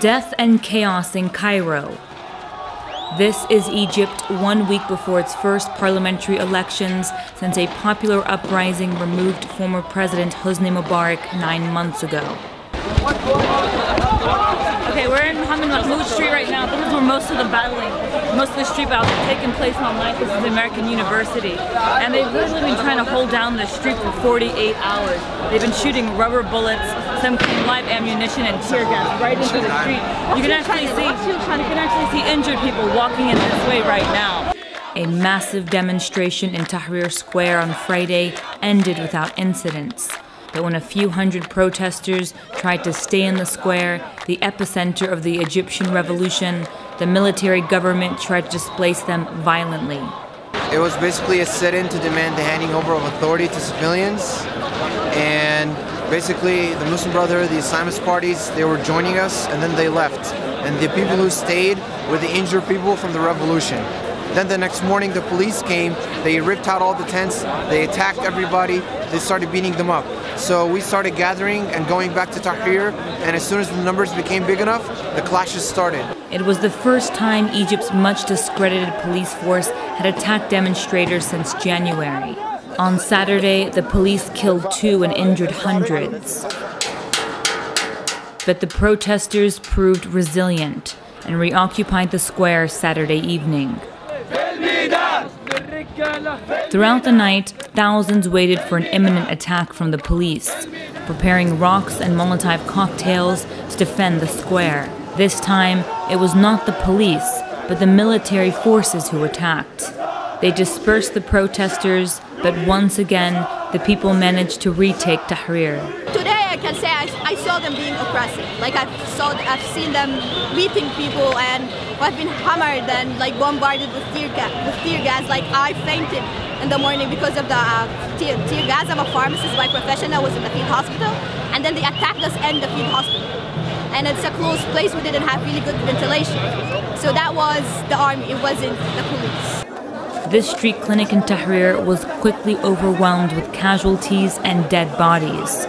Death and chaos in Cairo. This is Egypt 1 week before its first parliamentary elections since a popular uprising removed former President Hosni Mubarak 9 months ago. Okay, we're in Mohammed Mahmoud Street right now. This is where most of the street battles have taken place all night. This is the American University. And they've literally been trying to hold down the street for 48 hours. They've been shooting rubber bullets, some live ammunition and tear gas right into the street. You can actually see injured people walking in this way right now. A massive demonstration in Tahrir Square on Friday ended without incidents. But when a few hundred protesters tried to stay in the square, the epicenter of the Egyptian revolution, the military government tried to displace them violently. It was basically a sit-in to demand the handing over of authority to civilians. And basically the Muslim Brotherhood, the Islamist parties, they were joining us and then they left. And the people who stayed were the injured people from the revolution. Then the next morning the police came, they ripped out all the tents, they attacked everybody, they started beating them up. So we started gathering and going back to Tahrir, and as soon as the numbers became big enough, the clashes started. It was the first time Egypt's much discredited police force had attacked demonstrators since January. On Saturday, the police killed 2 and injured hundreds. But the protesters proved resilient and reoccupied the square Saturday evening. Throughout the night, thousands waited for an imminent attack from the police, preparing rocks and Molotov cocktails to defend the square. This time, it was not the police, but the military forces who attacked. They dispersed the protesters, but once again, the people managed to retake Tahrir. Today I can say I saw them being oppressive. Like I've seen them beating people, and I've been hammered and bombarded with tear gas. Like I fainted in the morning because of the tear gas. I'm a pharmacist by profession. I was in the field hospital, and then they attacked us in the field hospital. And it's a closed place. We didn't have really good ventilation. So that was the army. It wasn't the police. This street clinic in Tahrir was quickly overwhelmed with casualties and dead bodies.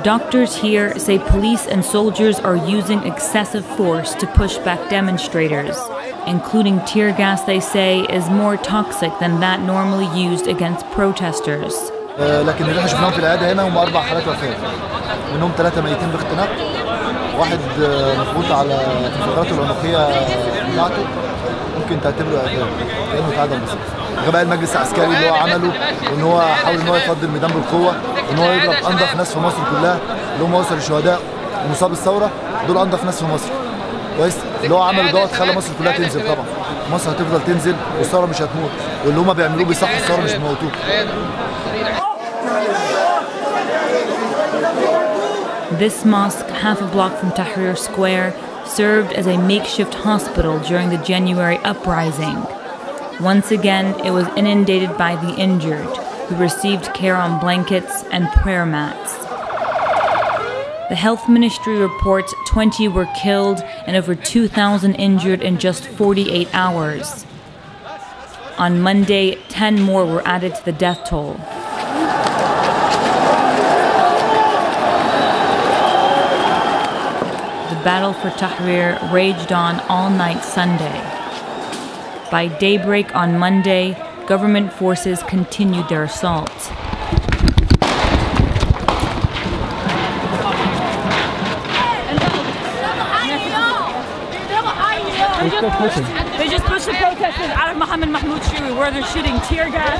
Doctors here say police and soldiers are using excessive force to push back demonstrators, including tear gas they say is more toxic than that normally used against protesters. لكن اللي احنا شفناهم في العياده هنا هم 4 حالات وفاه. منهم 3 ميتين باختناق. واحد مخبوط على الفقرات العنقيه بتاعته ممكن تعتبره اعدام لانه اتعدم بس. غباء المجلس العسكري اللي هو عمله وان هو حاول ان هو يفضي الميدان بالقوه وان هو يضرب انظف ناس في مصر كلها اللي هم اسر الشهداء ومصاب الثوره دول انظف ناس في مصر. كويس اللي هو عمله دوت خلى مصر كلها تنزل طبعا. مصر هتفضل تنزل والثوره مش هتموت واللي هم بيعملوه بيصحوا الثوره مش بيموتوها. This mosque, half a block from Tahrir Square, served as a makeshift hospital during the January uprising. Once again, it was inundated by the injured, who received care on blankets and prayer mats. The health ministry reports 20 were killed and over 2,000 injured in just 48 hours. On Monday, 10 more were added to the death toll. The battle for Tahrir raged on all night Sunday. By daybreak on Monday, government forces continued their assault. They just pushed the protesters out of Mohammed Mahmoud Street where they're shooting tear gas,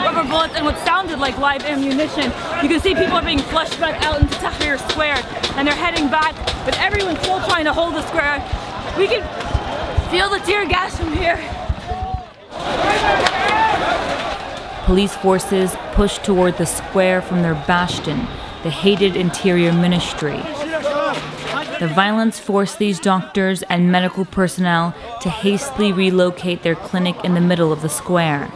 rubber bullets, and what sounded like live ammunition. You can see people are being flushed back out into Tahrir Square, and they're heading back, but everyone's still trying to hold the square. We can feel the tear gas from here. Police forces pushed toward the square from their bastion, the hated Interior Ministry. The violence forced these doctors and medical personnel to hastily relocate their clinic in the middle of the square.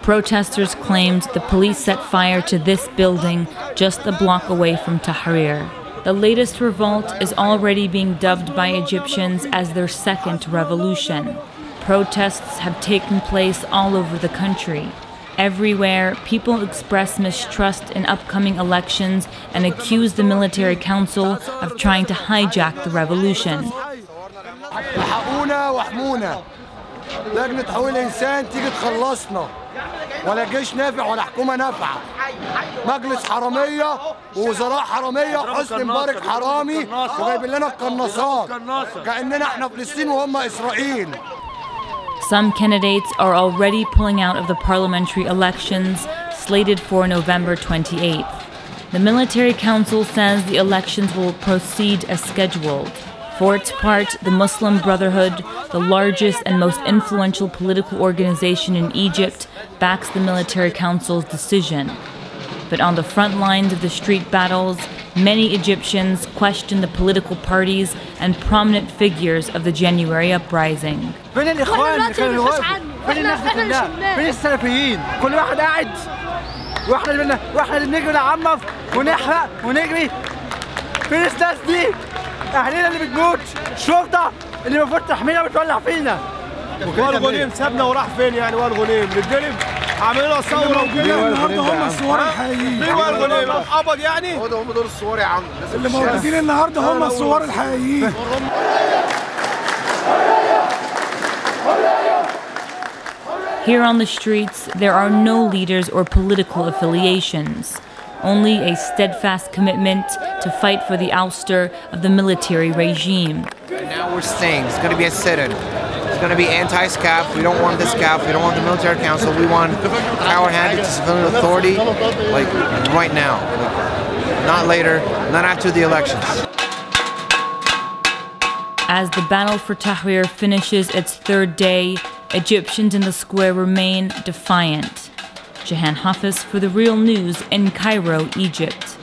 Protesters claimed the police set fire to this building just a block away from Tahrir. The latest revolt is already being dubbed by Egyptians as their second revolution. Protests have taken place all over the country. Everywhere, people express mistrust in upcoming elections and accuse the military council of trying to hijack the revolution. لجنة حقوق الإنسان تيجي تخلصنا ولا جيش نافع ولا حكومة نافعة مجلس حرامية ووزراء حرامية وحسني مبارك حرامي وجايبين لنا القناصات كأننا احنا فلسطين وهم إسرائيل. Some candidates are already pulling out of the parliamentary elections slated for November 28th. The military council says the elections will proceed as scheduled. For its part, the Muslim Brotherhood, the largest and most influential political organization in Egypt, backs the military council's decision. But on the front lines of the street battles, many Egyptians question the political parties and prominent figures of the January uprising. فين الإخوان اللي كانوا يوقفوا؟ فين الناس اللي كلها؟ فين السلفيين؟ كل واحد قاعد واحنا اللي بنجري نعمف ونحرق ونجري. فين الناس دي؟ اهالينا اللي بتموت، الشرطه اللي المفروض تحمينا بتولع فينا. والغنيم سابنا وراح فين يعني؟ والغنيم بيتضرب عاملين له ثوره وكده. النهارده هم الثوار الحقيقيين. مين والغنيم؟ قبض يعني؟ هم دول الثوار يا عم. اللي موجودين النهارده هم الثوار الحقيقيين. Here on the streets, there are no leaders or political affiliations. Only a steadfast commitment to fight for the ouster of the military regime. And now we're saying it's going to be a sit-in. It's going to be anti-SCAF. We don't want the SCAF. We don't want the military council. We want power handed to civilian authority, like right now. Like, not later, not after the elections. As the battle for Tahrir finishes its third day, Egyptians in the square remain defiant. Jihan Hafiz for The Real News in Cairo, Egypt.